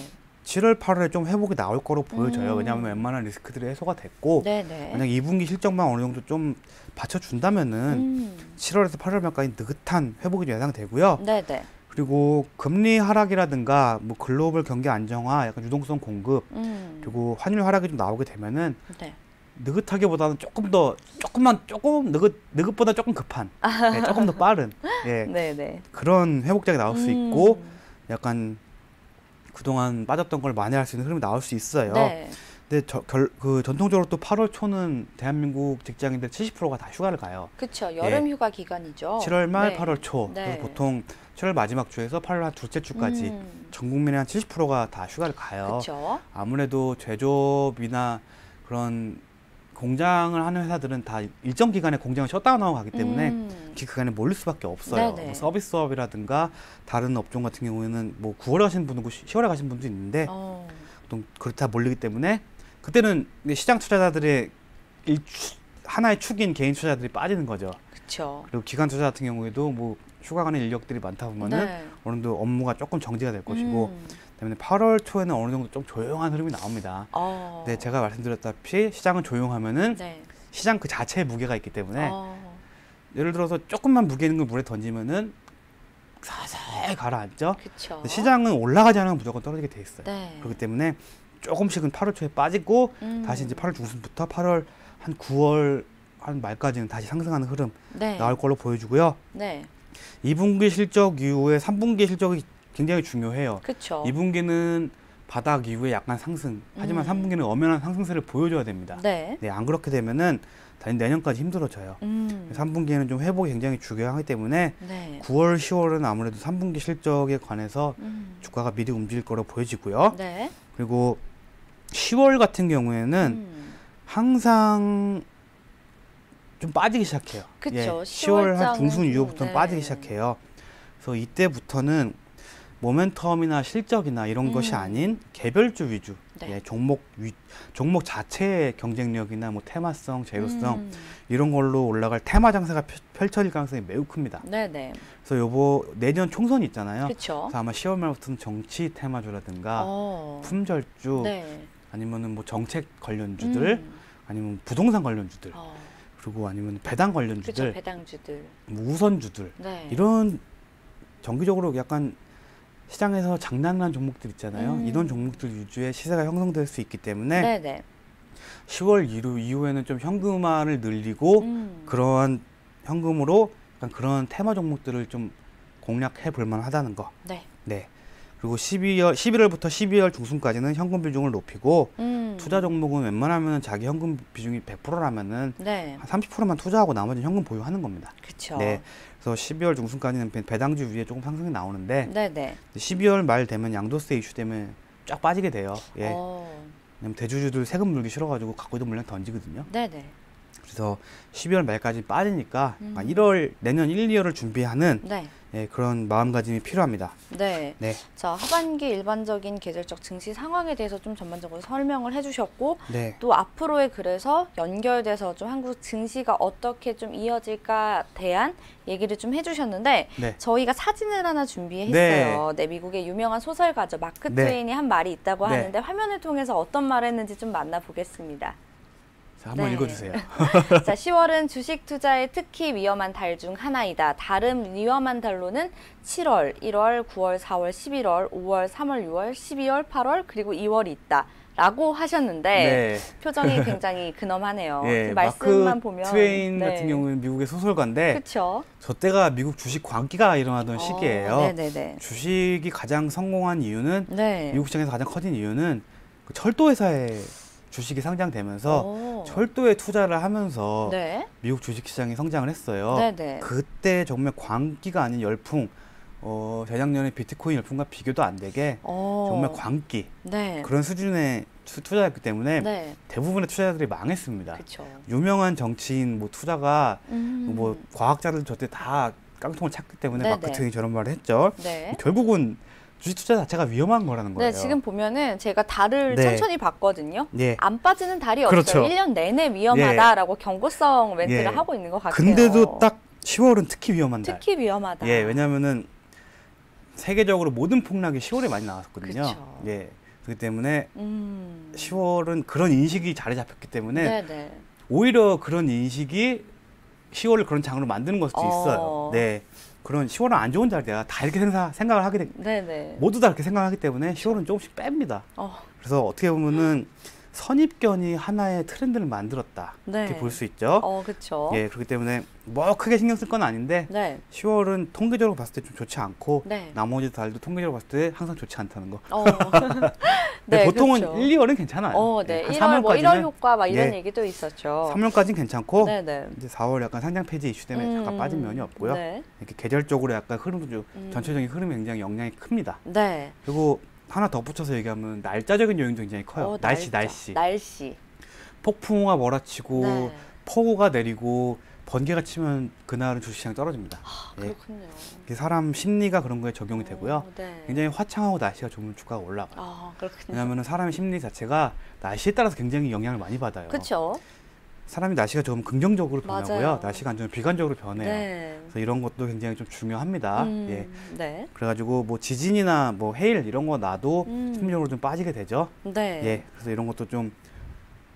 7월, 8월에 좀 회복이 나올 거로 보여져요. 왜냐하면 웬만한 리스크들이 해소가 됐고 네네. 만약 2분기 실적만 어느 정도 좀 받쳐준다면은 7월에서 8월 말까지 느긋한 회복이 예상되고요. 네네. 그리고 금리 하락이라든가 뭐 글로벌 경기 안정화, 약간 유동성 공급, 그리고 환율 하락이 좀 나오게 되면은 네. 느긋하기보다는 조금 느긋보다 조금 급한, 예, 조금 더 빠른, 예, 네네. 그런 회복장이 나올 수 있고, 약간 그동안 빠졌던 걸 만회할 수 있는 흐름이 나올 수 있어요. 네. 근데 전통적으로 또 8월 초는 대한민국 직장인들 70%가 다 휴가를 가요. 그렇죠. 여름 휴가 기간이죠. 7월 말, 네. 8월 초. 네. 그래서 보통 7월 마지막 주에서 8월 한 둘째 주까지 전 국민의 한 70%가 다 휴가를 가요. 그렇죠. 아무래도 제조업이나 그런 공장을 하는 회사들은 다 일정 기간에 공장을 셧다운하고 가기 때문에 그 기간에 몰릴 수밖에 없어요. 네네. 뭐 서비스업이라든가 다른 업종 같은 경우에는 뭐 9월에 가신 분도 있고 10월에 가신 분도 있는데 보통 그렇다 몰리기 때문에 그때는 시장 투자자들의 하나의 축인 개인 투자자들이 빠지는 거죠. 그렇죠. 그리고 기관 투자 같은 경우에도 뭐 휴가 가는 인력들이 많다 보면은 네. 어느 정도 업무가 조금 정지가 될 것이고 때문에 8월 초에는 어느 정도 좀 조용한 흐름이 나옵니다. 네, 제가 말씀드렸다시피 시장은 조용하면은 네. 시장 그 자체에 무게가 있기 때문에 예를 들어서 조금만 무게 있는 걸 물에 던지면은 살살 가라앉죠. 그렇죠. 시장은 올라가지 않으면 무조건 떨어지게 돼 있어요. 네. 그렇기 때문에 조금씩은 8월 초에 빠지고 다시 이제 8월 중순부터 8월 한 9월 한 말까지는 다시 상승하는 흐름 네. 나올 걸로 보여주고요. 네. 2분기 실적 이후에 3분기 실적이 굉장히 중요해요. 그렇죠. 2분기는 바닥 이후에 약간 상승. 하지만 3분기는 엄연한 상승세를 보여줘야 됩니다. 네. 네, 안 그렇게 되면은 내년까지 힘들어져요. 3분기에는 좀 회복이 굉장히 중요하기 때문에 네. 9월, 10월은 아무래도 3분기 실적에 관해서 주가가 미리 움직일 거로 보여지고요. 네. 그리고 10월 같은 경우에는 항상 좀 빠지기 시작해요. 그쵸. 예, 10월 한 중순 10월장은 이후부터 네. 빠지기 시작해요. 그래서 이때부터는 모멘텀이나 실적이나 이런 것이 아닌 개별주 위주, 네. 예, 종목 자체의 경쟁력이나 뭐 테마성, 제휴성 이런 걸로 올라갈 테마 장세가 펼쳐질 가능성이 매우 큽니다. 네네. 그래서 내년 총선이 있잖아요. 그렇죠. 그래서 아마 10월 말부터는 정치 테마주라든가 품절주, 네. 아니면은 뭐 정책 관련주들, 아니면 부동산 관련주들, 그리고 아니면 배당 관련주들, 그렇죠. 배당주들, 뭐 우선주들, 네. 이런 정기적으로 약간 시장에서 장난난 종목들 있잖아요. 이런 종목들 위주의 시세가 형성될 수 있기 때문에 네네. 10월 이후에는 좀 현금화를 늘리고 그러한 현금으로 약간 그런 테마 종목들을 좀 공략해 볼 만하다는 거. 네. 네. 그리고 11월부터 12월 중순까지는 현금 비중을 높이고 투자 종목은 웬만하면 자기 현금 비중이 100%라면은 네. 한 30%만 투자하고 나머지는 현금 보유하는 겁니다. 그렇죠. 네. 그래서 12월 중순까지는 배당주 위에 조금 상승이 나오는데 네네. 12월 말 되면 양도세 이슈 때문에 쫙 빠지게 돼요. 예. 왜냐면 대주주들 세금 물기 싫어가지고 갖고 있는 물량 던지거든요. 네네. 그래서 12월 말까지 빠지니까 1월 내년 1, 2월을 준비하는 네. 예, 그런 마음가짐이 필요합니다. 네. 네. 자, 하반기 일반적인 계절적 증시 상황에 대해서 좀 전반적으로 설명을 해주셨고, 네. 또 앞으로의 그래서 연결돼서 좀 한국 증시가 어떻게 좀 이어질까 대한 얘기를 좀 해주셨는데, 네. 저희가 사진을 하나 준비했어요. 네, 미국의 유명한 소설가죠. 마크 네. 트웨인이 한 말이 있다고 네. 하는데 화면을 통해서 어떤 말을 했는지 좀 만나보겠습니다. 자, 한번 네. 읽어주세요. 자, 10월은 주식 투자에 특히 위험한 달 중 하나이다. 다른 위험한 달로는 7월, 1월, 9월, 4월, 11월, 5월, 3월, 6월, 12월, 8월, 그리고 2월이 있다. 라고 하셨는데 네. 표정이 굉장히 근엄하네요. 예, 말씀만 마크 보면 트웨인 네. 같은 경우는 미국의 소설가인데 그렇죠. 저 때가 미국 주식 광기가 일어나던 시기예요. 네네네. 주식이 가장 성공한 이유는 네. 미국 시장에서 가장 커진 이유는 그 철도 회사의 주식이 상장되면서 철도에 투자를 하면서 네. 미국 주식시장이 성장을 했어요. 네네. 그때 정말 광기가 아닌 열풍, 재작년에 비트코인 열풍과 비교도 안 되게 정말 광기 네. 그런 수준의 투자였기 때문에 네. 대부분의 투자자들이 망했습니다. 그쵸. 유명한 정치인 뭐 투자가 뭐 과학자들 저때 다 깡통을 찼기 때문에 네네. 마크 트웨인이 저런 말을 했죠. 네. 결국은 주식 투자 자체가 위험한 거라는 거예요. 네, 지금 보면은 제가 달을 네. 천천히 봤거든요. 네. 안 빠지는 달이 그렇죠. 없어요. 1년 내내 위험하다라고 경고성 멘트를 예. 하고 있는 것 같아요. 근데도 딱 10월은 특히 위험한 달. 특히 위험하다. 예, 왜냐면은 세계적으로 모든 폭락이 10월에 많이 나왔거든요. 그쵸. 예. 그렇기 때문에 10월은 그런 인식이 자리 잡혔기 때문에 네네. 오히려 그런 인식이 10월을 그런 장으로 만드는 것도 있어요. 네. 그런 10월은 안 좋은 달이야. 다 이렇게 생각을 하게 되, 네네. 모두 다 이렇게 생각하기 때문에 10월은 조금씩 뺍니다. 그래서 어떻게 보면은 선입견이 하나의 트렌드를 만들었다. 네. 이렇게 볼 수 있죠. 그렇죠. 예, 그렇기 때문에 뭐 크게 신경 쓸 건 아닌데 네. 10월은 통계적으로 봤을 때 좀 좋지 않고 네. 나머지 달도 통계적으로 봤을 때 항상 좋지 않다는 거. 네, 보통은 그렇죠. 1, 2월은 괜찮아요. 네. 한 1월 뭐 1월 효과 막 이런 네. 얘기도 있었죠. 3월까지는 괜찮고 네네. 이제 4월 약간 상장 폐지 이슈 때문에 잠깐 빠진 면이 없고요. 네. 이렇게 계절적으로 약간 흐름도 전체적인 흐름이 굉장히 영향이 큽니다. 네. 그리고 하나 덧붙여서 얘기하면 날짜적인 요인도 굉장히 커요. 날씨. 날씨. 폭풍우가 몰아치고 네. 폭우가 내리고 번개가 치면 그날은 주식시장이 떨어집니다. 그렇군요. 예. 사람 심리가 그런 거에 적용이 되고요. 네. 굉장히 화창하고 날씨가 좋으면 주가가 올라가요. 그렇군요. 왜냐하면 사람의 심리 자체가 날씨에 따라서 굉장히 영향을 많이 받아요. 그렇죠. 사람이 날씨가 좋으면 긍정적으로 변하고요. 맞아요. 날씨가 안 좋으면 비관적으로 변해요. 네. 그래서 이런 것도 굉장히 좀 중요합니다. 예. 네. 그래가지고 뭐 지진이나 뭐 해일 이런 거 나도 심리적으로 좀 빠지게 되죠. 네. 예. 그래서 이런 것도 좀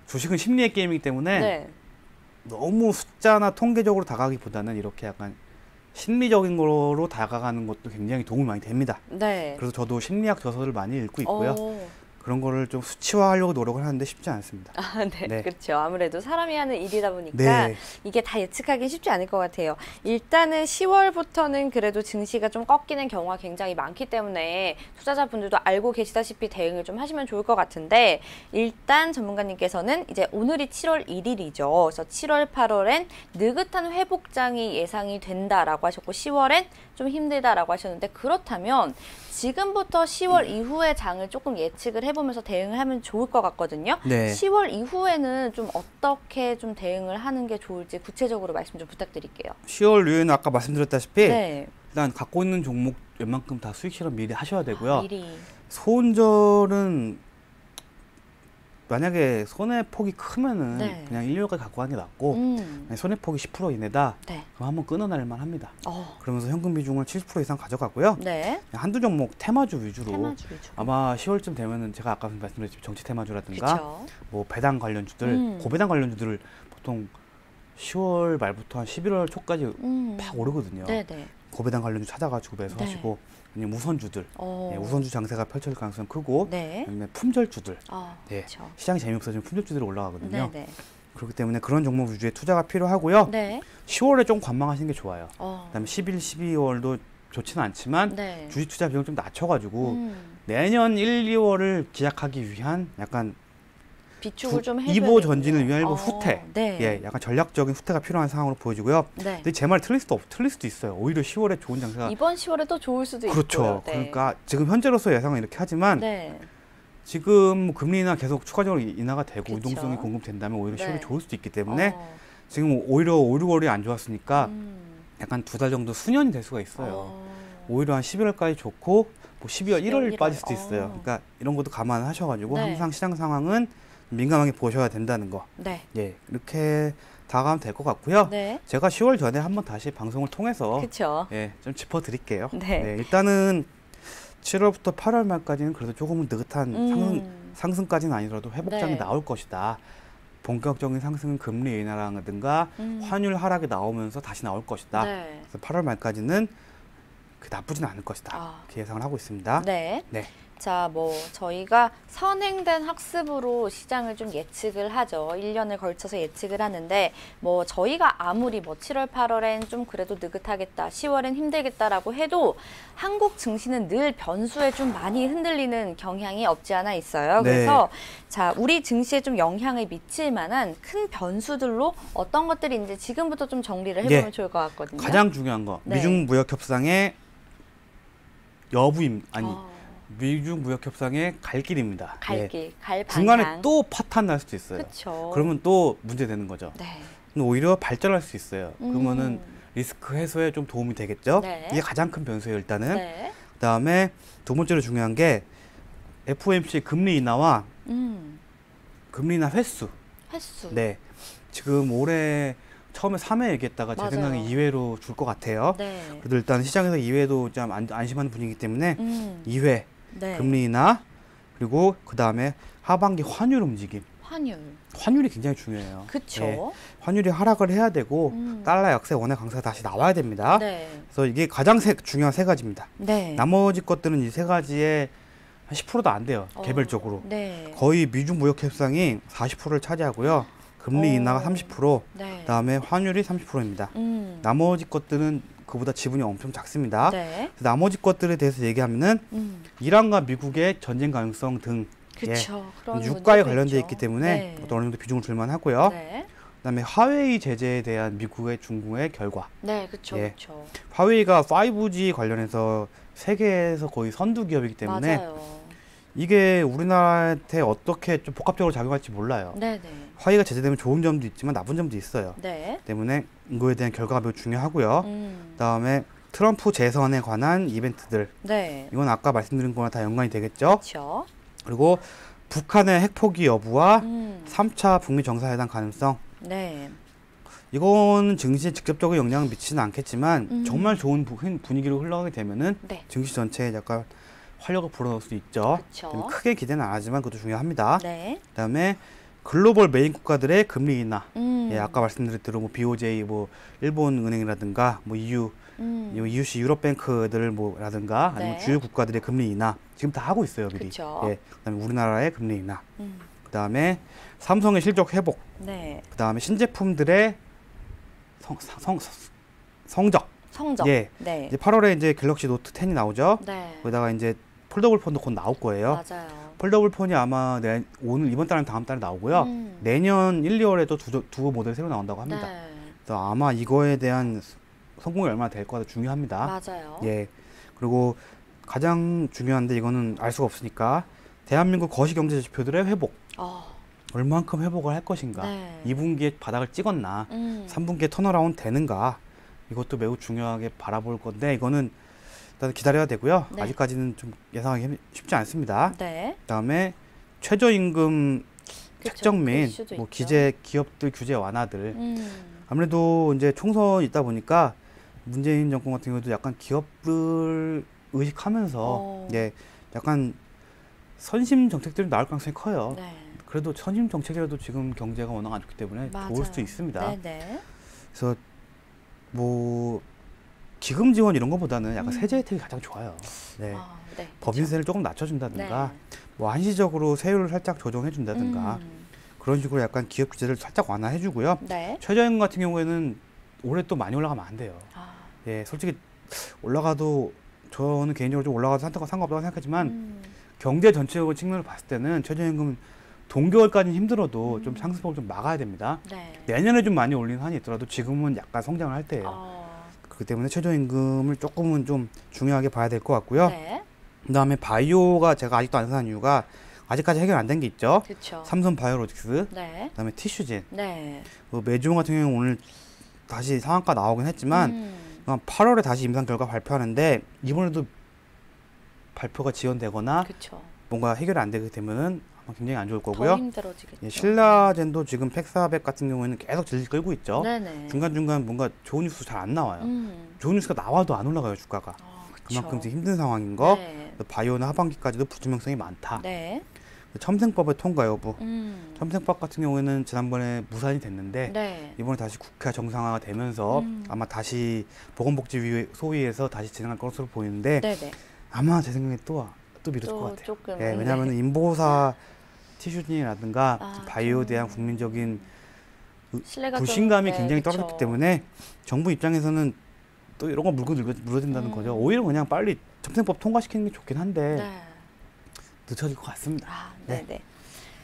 주식은 심리의 게임이기 때문에 네. 너무 숫자나 통계적으로 다가가기보다는 이렇게 약간 심리적인 거로 다가가는 것도 굉장히 도움이 많이 됩니다. 네. 그래서 저도 심리학 저서를 많이 읽고 있고요. 오. 그런 거를 좀 수치화하려고 노력을 하는데 쉽지 않습니다. 네, 네. 그렇죠. 아무래도 사람이 하는 일이다 보니까 네. 이게 다 예측하기 쉽지 않을 것 같아요. 일단은 10월부터는 그래도 증시가 좀 꺾이는 경우가 굉장히 많기 때문에 투자자분들도 알고 계시다시피 대응을 좀 하시면 좋을 것 같은데 일단 전문가님께서는 이제 오늘이 7월 1일이죠. 그래서 7월, 8월엔 느긋한 회복장이 예상이 된다라고 하셨고 10월엔 좀 힘들다라고 하셨는데 그렇다면 지금부터 10월 이후의 장을 조금 예측을 해보면서 대응을 하면 좋을 것 같거든요. 네. 10월 이후에는 좀 어떻게 좀 대응을 하는 게 좋을지 구체적으로 말씀 좀 부탁드릴게요. 10월 이후에는 아까 말씀드렸다시피 네. 일단 갖고 있는 종목 웬만큼 다 수익 실현 미리 하셔야 되고요. 미리. 손절은 만약에 손해폭이 크면은 네. 그냥 1년까지 갖고 가는 게 낫고 만약에 손해폭이 10% 이내다 네. 그럼 한번 끊어낼 만 합니다. 어. 그러면서 현금 비중을 70% 이상 가져가고요. 네. 한두 종목 테마주 위주로 테마주 위주. 아마 10월쯤 되면은 제가 아까 말씀드렸지만 정치 테마주라든가 그쵸. 뭐 배당 관련주들 고배당 관련주들을 보통 10월 말부터 한 11월 초까지 팍 오르거든요. 네네. 고배당 관련주 찾아가지고 매수하시고 아니면 우선주들 어. 예, 우선주 장세가 펼쳐질 가능성이 크고 네. 그다음에 품절주들 예, 그렇죠. 시장이 재미없어지면 품절주들이 올라가거든요. 네네. 그렇기 때문에 그런 종목 위주의 투자가 필요하고요. 네. 10월에 좀 관망하시는 게 좋아요. 어. 그다음에 11, 12월도 좋지는 않지만 네. 주식 투자 비용 좀 낮춰가지고 내년 1, 2월을 기약하기 위한 약간 비축을 좀 해줘야 2보 전진을 위한 일부 어, 후퇴, 네. 예, 약간 전략적인 후퇴가 필요한 상황으로 보여지고요. 네. 근데 제 말 틀릴 수도 있어요. 오히려 10월에 좋은 장세가 이번 10월에 또 좋을 수도 그렇죠. 있고요. 네. 그러니까 지금 현재로서 예상은 이렇게 하지만 네. 지금 금리나 계속 추가적으로 인하가 되고 그쵸. 유동성이 공급된다면 오히려 네. 10월이 좋을 수도 있기 때문에 어. 지금 오히려 5, 6월이 안 좋았으니까 음. 약간 2달 정도 수년이 될 수가 있어요. 어. 오히려 한 11월까지 좋고 뭐 12월, 1월 1월. 빠질 수도 있어요. 그러니까 이런 것도 감안하셔가지고 네. 항상 시장 상황은 민감하게 보셔야 된다는 거. 네. 예, 이렇게 다가가면 될 것 같고요. 네. 제가 10월 전에 한번 다시 방송을 통해서 그렇죠. 예, 좀 짚어드릴게요. 네. 일단은 7월부터 8월 말까지는 그래도 조금은 느긋한 음. 상승까지는 아니더라도 회복장이 네. 나올 것이다. 본격적인 상승은 금리 인하라든가 환율 하락이 나오면서 다시 나올 것이다. 네. 그래서 8월 말까지는 그 나쁘진 않을 것이다. 아. 이렇게 예상을 하고 있습니다. 네. 네. 자, 뭐 저희가 선행된 학습으로 시장을 좀 예측을 하죠. 1년을 걸쳐서 예측을 하는데 뭐 저희가 아무리 뭐 7월, 8월엔 좀 그래도 느긋하겠다, 10월엔 힘들겠다라고 해도 한국 증시는 늘 변수에 좀 많이 흔들리는 경향이 없지 않아 있어요. 네. 그래서 자, 우리 증시에 좀 영향을 미칠 만한 큰 변수들로 어떤 것들이 이제 지금부터 좀 정리를 해보면 예. 좋을 것 같거든요. 가장 중요한 거 네. 미중 무역 협상의 여부임 아니 어, 미중 무역 협상의 갈 길입니다. 갈 예. 길, 갈 방향. 중간에 또 파탄 날 수도 있어요. 그쵸. 그러면 또 문제 되는 거죠. 네. 오히려 발전할 수 있어요. 그러면은 음. 리스크 해소에 좀 도움이 되겠죠. 네. 이게 가장 큰 변수예요. 일단은 네. 그다음에 두 번째로 중요한 게 FOMC 금리 인하와 금리 인하 횟수. 횟수. 네, 지금 올해 처음에 3회 얘기했다가 제 맞아요. 생각에 2회로 줄 것 같아요. 네. 그래도 일단 시장에서 2회도 좀 안심하는 분위기 때문에 2회 네. 금리 인하 그리고 그 다음에 하반기 환율 움직임. 환율. 환율이 굉장히 중요해요. 그쵸. 예, 환율이 하락을 해야 되고 달러 약세 원화 강세가 다시 나와야 됩니다. 네. 그래서 이게 가장 중요한 세 가지입니다. 네. 나머지 것들은 이 세 가지에 한 10%도 안 돼요. 어, 개별적으로. 네. 거의 미중 무역 협상이 40%를 차지하고요. 금리 인하가 30%, 네. 그다음에 환율이 30%입니다. 나머지 것들은 그보다 지분이 엄청 작습니다. 네. 나머지 것들에 대해서 얘기하면은 이란과 미국의 전쟁 가능성 등 그쵸. 그런 유가에 문제도 관련돼 있죠. 있기 때문에 네. 어느 정도 비중을 줄만 하고요. 네. 그다음에 화웨이 제재에 대한 미국의 중국의 결과. 네, 그쵸, 예. 그쵸. 화웨이가 5G 관련해서 세계에서 거의 선두 기업이기 때문에 맞아요. 이게 우리나라한테 어떻게 좀 복합적으로 작용할지 몰라요. 네네. 화웨이가 제재되면 좋은 점도 있지만 나쁜 점도 있어요. 네. 때문에 이거에 대한 결과가 매우 중요하고요. 음. 그다음에 트럼프 재선에 관한 이벤트들. 네. 이건 아까 말씀드린 거랑 다 연관이 되겠죠. 그쵸. 그리고 북한의 핵 포기 여부와 음. 3차 북미 정상회담 가능성. 네. 이거는 증시에 직접적으로 영향을 미치지는 않겠지만 정말 좋은 분위기로 흘러가게 되면은 네. 증시 전체에 약간 활력을 불어넣을 수 있죠. 그쵸. 크게 기대는 안 하지만 그것도 중요합니다. 네. 그다음에 글로벌 메인 국가들의 금리 인하. 음. 예, 아까 말씀드린 대로 뭐 BOJ, 뭐 일본 은행이라든가 뭐 EU, EUC 유럽뱅크들 뭐라든가 아니면 네. 주요 국가들의 금리 인하 지금 다 하고 있어요, 미리. 그쵸. 예. 그다음에 우리나라의 금리 인하. 음. 그다음에 삼성의 실적 회복. 네. 그다음에 신제품들의 성적. 성적. 예. 네. 이제 8월에 이제 갤럭시 노트 10이 나오죠. 네. 거기다가 이제 폴더블 폰도 곧 나올 거예요. 맞아요. 폴더블 폰이 아마 오늘 이번 달은 다음 달에 나오고요. 내년 1, 2월에도 두 모델 새로 나온다고 합니다. 네. 그래서 아마 이거에 대한 성공이 얼마나 될 거가 중요합니다. 맞아요. 예. 그리고 가장 중요한데 이거는 알 수가 없으니까 대한민국 거시 경제 지표들의 회복. 얼만큼 회복을 할 것인가. 네. 2분기에 바닥을 찍었나. 3분기에 턴어라운드 되는가. 이것도 매우 중요하게 바라볼 건데 이거는 일단 기다려야 되고요. 네. 아직까지는 좀 예상하기 쉽지 않습니다. 네. 그다음에 최저임금 그쵸. 책정 그 및 이슈도 뭐 있죠. 기업들 규제 완화들. 아무래도 이제 총선이 있다 보니까 문재인 정권 같은 경우도 약간 기업을 의식하면서 예, 약간 선심 정책들이 나올 가능성이 커요. 네. 그래도 선심 정책이라도 지금 경제가 워낙 안 좋기 때문에 맞아요. 좋을 수 있습니다. 네네. 그래서 뭐 기금 지원 이런 것보다는 약간 세제 혜택이 가장 좋아요. 네. 네. 법인세를 조금 낮춰준다든가 네. 뭐 한시적으로 세율을 살짝 조정해준다든가 그런 식으로 약간 기업 규제를 살짝 완화해주고요. 네. 최저임금 같은 경우에는 올해 또 많이 올라가면 안 돼요. 예, 솔직히 올라가도 저는 개인적으로 좀 올라가도 상관없다고 생각하지만 경제 전체적으로 측면을 봤을 때는 최저임금 동결까지는 힘들어도 좀 상승폭을 좀 막아야 됩니다. 네. 내년에 좀 많이 올리는 한이 있더라도 지금은 약간 성장을 할 때예요. 그렇기 때문에 최저임금을 조금은 좀 중요하게 봐야 될 것 같고요. 네. 그다음에 바이오가 제가 아직도 안 사는 이유가 아직까지 해결 안 된 게 있죠. 그렇죠. 삼성 바이오로직스, 네. 그다음에 티슈진. 네. 메지온 같은 경우는 오늘 다시 상한가 나오긴 했지만 8월에 다시 임상 결과 발표하는데 이번에도 발표가 지연되거나 그렇죠. 뭔가 해결이 안 되게 되면은 아마 굉장히 안 좋을 더 거고요. 힘들어지겠죠. 예, 신라젠도 지금 팩사백 같은 경우에는 계속 질질 끌고 있죠. 네네. 중간중간 뭔가 좋은 뉴스 잘 안 나와요. 좋은 뉴스가 나와도 안 올라가요, 주가가. 그만큼 지금 힘든 상황인 거. 네. 바이오는 하반기까지도 불투명성이 많다. 네. 첨생법의 통과 여부. 첨생법 같은 경우에는 지난번에 무산이 됐는데 네. 이번에 다시 국회 정상화가 되면서 아마 다시 보건복지위 소위에서 다시 진행할 것으로 보이는데 네네. 아마 제 생각에 또 미룰 것 같아요. 조금. 예, 왜냐하면 인보사 티슈진이라든가 아, 바이오에 대한 국민적인 신뢰가 불신감이 좀, 굉장히 그쵸. 떨어졌기 때문에 정부 입장에서는 또 이런 거 물고 늘어진다는 거죠. 오히려 그냥 빨리 첨생법 통과시키는 게 좋긴 한데 네. 늦춰질 것 같습니다. 네네.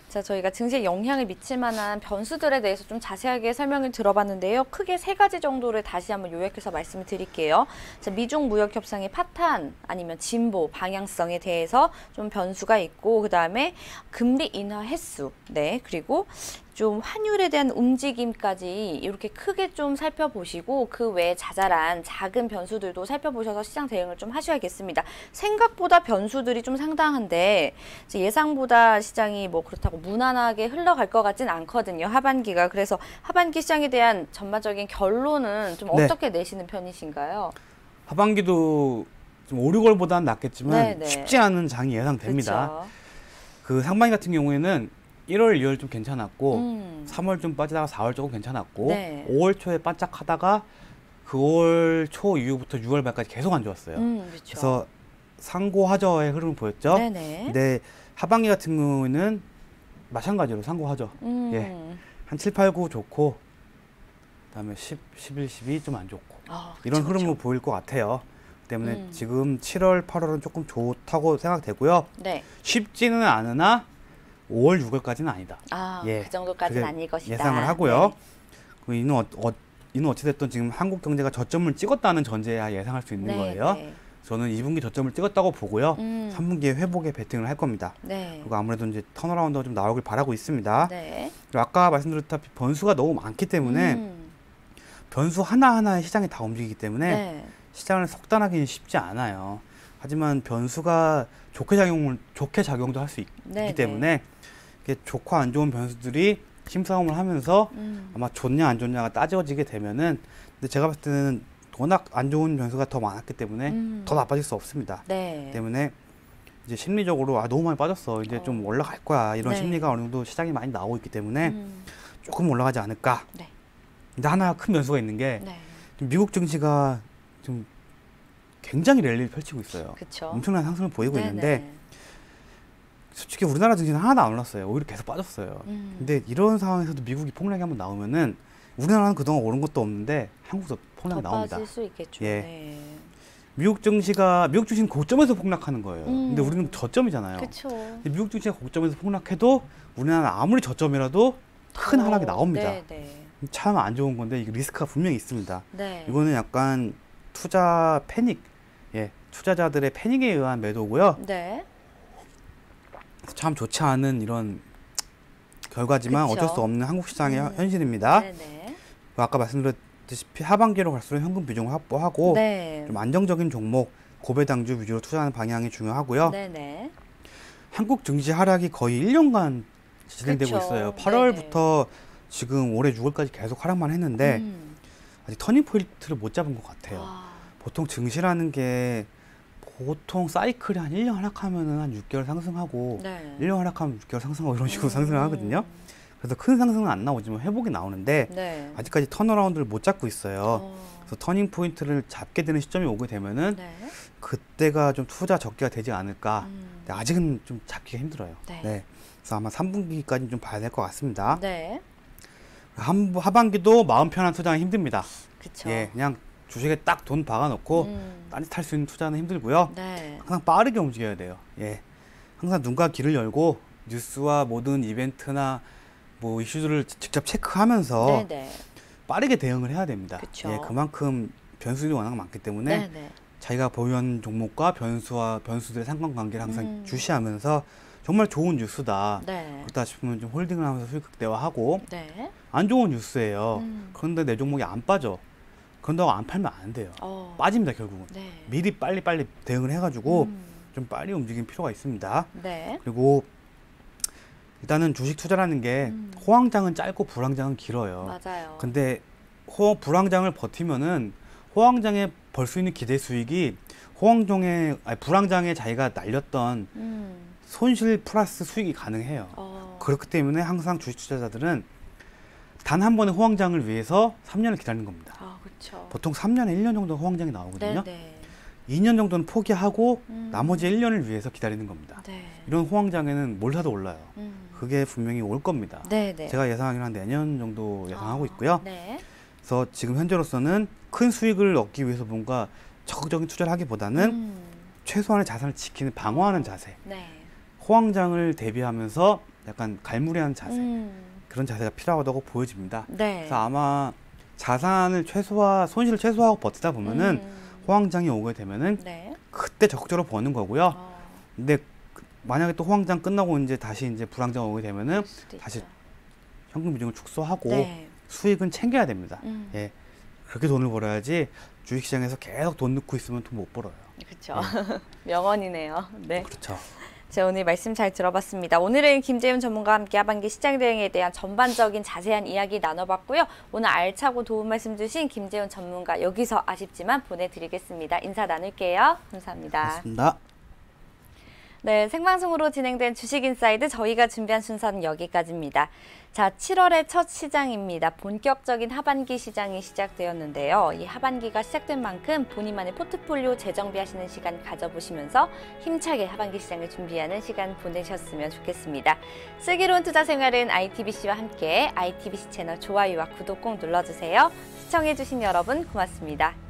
자, 저희가 증시에 영향을 미칠 만한 변수들에 대해서 좀 자세하게 설명을 들어봤는데요. 크게 세 가지 정도를 다시 한번 요약해서 말씀을 드릴게요. 자, 미중 무역 협상의 파탄 아니면 진보 방향성에 대해서 좀 변수가 있고, 그 다음에 금리 인하 횟수, 네, 그리고 좀 환율에 대한 움직임까지 이렇게 크게 좀 살펴보시고 그 외에 자잘한 작은 변수들도 살펴보셔서 시장 대응을 좀 하셔야겠습니다. 생각보다 변수들이 좀 상당한데 예상보다 시장이 뭐 그렇다고 무난하게 흘러갈 것 같진 않거든요. 하반기가. 그래서 하반기 시장에 대한 전반적인 결론은 좀 네. 어떻게 내시는 편이신가요? 하반기도 좀 5, 6월보다는 낫겠지만 네네. 쉽지 않은 장이 예상됩니다. 그렇죠. 그 상반기 같은 경우에는 1월, 2월 좀 괜찮았고 3월 좀 빠지다가 4월 조금 괜찮았고 네. 5월 초에 반짝하다가 그 5월 초 이후부터 6월 말까지 계속 안 좋았어요. 그렇죠. 그래서 상고하저의 흐름을 보였죠. 네네. 근데 하반기 같은 경우는 마찬가지로 상고하저. 예. 한 7, 8, 9 좋고 그다음에 10, 11, 12 좀 안 좋고 이런 그쵸, 흐름을 그쵸. 보일 것 같아요. 때문에 지금 7월, 8월은 조금 좋다고 생각되고요. 네. 쉽지는 않으나 5월, 6월까지는 아니다. 그 정도까지는 그게 아닐 것이다. 예상을 하고요. 네. 이는 어찌됐든 지금 한국 경제가 저점을 찍었다는 전제야 예상할 수 있는 거예요. 네. 저는 2분기 저점을 찍었다고 보고요. 3분기에 회복에 베팅을 할 겁니다. 네. 그리고 아무래도 이제 턴어라운드가 좀 나오길 바라고 있습니다. 네. 그리고 아까 말씀드렸다시피 변수가 너무 많기 때문에 변수 하나하나에 시장이 다 움직이기 때문에 네. 시장을 속단하기는 쉽지 않아요. 하지만 변수가 좋게 작용도 할 수 있기 네, 때문에 이게 좋고 안 좋은 변수들이 힘싸움을 하면서 아마 좋냐 안 좋냐가 따져지게 되면은 근데 제가 봤을 때는 워낙 안 좋은 변수가 더 많았기 때문에 더 나빠질 수 없습니다. 네. 때문에 이제 심리적으로 너무 많이 빠졌어 이제 좀 올라갈 거야 이런 네. 심리가 어느 정도 시장이 많이 나오고 있기 때문에 조금 올라가지 않을까. 네. 근데 하나 큰 변수가 있는 게 네. 지금 미국 증시가 좀 굉장히 랠리를 펼치고 있어요. 그쵸. 엄청난 상승을 보이고 네네. 있는데 솔직히 우리나라 증시는 하나도 안 올랐어요. 오히려 계속 빠졌어요. 근데 이런 상황에서도 미국이 폭락이 한번 나오면은 우리나라는 그동안 오른 것도 없는데 한국도 폭락이 더 나옵니다. 빠질 수 있겠죠. 예. 네. 미국 증시는 고점에서 폭락하는 거예요. 근데 우리는 저점이잖아요. 그쵸. 근데 미국 증시가 고점에서 폭락해도 우리나라는 아무리 저점이라도 큰 하락이 나옵니다. 네. 참 안 좋은 건데 이게 리스크가 분명히 있습니다. 네. 이거는 약간 투자 패닉, 예, 투자자들의 패닉에 의한 매도고요. 네. 참 좋지 않은 이런 결과지만 그쵸. 어쩔 수 없는 한국 시장의 현실입니다. 네네. 아까 말씀드렸다시피 하반기로 갈수록 현금 비중을 확보하고 네. 좀 안정적인 종목, 고배당주 위주로 투자하는 방향이 중요하고요. 네네. 한국 증시 하락이 거의 1년간 진행되고 그쵸. 있어요. 네네. 8월부터 지금 올해 6월까지 계속 하락만 했는데 아직 터닝 포인트를 못 잡은 것 같아요. 아, 보통 증시라는 게 보통 사이클이 한 1년 하락하면은 한 6개월 상승하고 네. 1년 하락하면 6개월 상승하고 이런 식으로 상승을 하거든요. 그래서 큰 상승은 안 나오지만 회복이 나오는데 네. 아직까지 턴어라운드를 못 잡고 있어요. 어, 그래서 터닝 포인트를 잡게 되는 시점이 오게 되면은 네. 그때가 좀 투자 적기가 되지 않을까. 근데 아직은 좀 잡기가 힘들어요. 네. 그래서 아마 3분기까지 좀 봐야 될 것 같습니다. 네. 하반기도 마음 편한 투자는 힘듭니다. 그쵸. 예, 그냥 주식에 딱 돈 박아놓고 딴짓할 수 있는 투자는 힘들고요. 네. 항상 빠르게 움직여야 돼요. 예, 항상 눈과 귀를 열고 뉴스와 모든 이벤트나 뭐 이슈들을 직접 체크하면서 네네. 빠르게 대응을 해야 됩니다. 그쵸. 예, 그만큼 변수들이 워낙 많기 때문에 네네. 자기가 보유한 종목과 변수들의 상관관계를 항상 주시하면서 정말 좋은 뉴스다. 네. 그렇다 싶으면 좀 홀딩을 하면서 수익 극대화하고 네. 안 좋은 뉴스예요. 음. 그런데 내 종목이 안 빠져. 그런다고 안 팔면 안 돼요. 빠집니다 결국은. 네. 미리 빨리 대응을 해가지고 음. 좀 빨리 움직일 필요가 있습니다. 네. 그리고 일단은 주식 투자라는 게 호황장은 짧고 불황장은 길어요. 맞아요. 근데 불황장을 버티면은 호황장에 벌 수 있는 기대 수익이 불황장에 자기가 날렸던 손실 플러스 수익이 가능해요. 그렇기 때문에 항상 주식 투자자들은 단 한 번의 호황장을 위해서 3년을 기다리는 겁니다. 아, 그렇죠. 보통 3년에 1년 정도 호황장이 나오거든요. 네네. 2년 정도는 포기하고 나머지 1년을 위해서 기다리는 겁니다. 네. 이런 호황장에는 뭘 사도 올라요. 음. 그게 분명히 올 겁니다. 네네. 제가 예상하기는 한 내년 정도 예상하고 있고요. 네. 그래서 지금 현재로서는 큰 수익을 얻기 위해서 뭔가 적극적인 투자를 하기보다는 최소한의 자산을 지키는 방어하는 자세, 네. 호황장을 대비하면서 약간 갈무리하는 자세, 그런 자세가 필요하다고 보여집니다. 네. 그래서 아마 자산을 손실을 최소화하고 버티다 보면은 호황장이 오게 되면은 네. 그때 적극적으로 버는 거고요. 근데 만약에 또 호황장 끝나고 이제 다시 이제 불황장 오게 되면은 다시 현금 비중을 축소하고 네. 수익은 챙겨야 됩니다. 예, 그렇게 돈을 벌어야지 주식시장에서 계속 돈 넣고 있으면 돈 못 벌어요. 그렇죠. 명언이네요. 네. 그렇죠. 제가 오늘 말씀 잘 들어봤습니다. 오늘은 김재훈 전문가와 함께 하반기 시장 대응에 대한 전반적인 자세한 이야기 나눠봤고요. 오늘 알차고 도움 말씀 주신 김재훈 전문가 여기서 아쉽지만 보내드리겠습니다. 인사 나눌게요. 감사합니다. 맞습니다. 네, 생방송으로 진행된 주식인사이드 저희가 준비한 순서는 여기까지입니다. 자, 7월의 첫 시장입니다. 본격적인 하반기 시장이 시작되었는데요. 이 하반기가 시작된 만큼 본인만의 포트폴리오 재정비하시는 시간 가져보시면서 힘차게 하반기 시장을 준비하는 시간 보내셨으면 좋겠습니다. 슬기로운 투자 생활은 ITBC와 함께 ITBC 채널 좋아요와 구독 꼭 눌러주세요. 시청해주신 여러분 고맙습니다.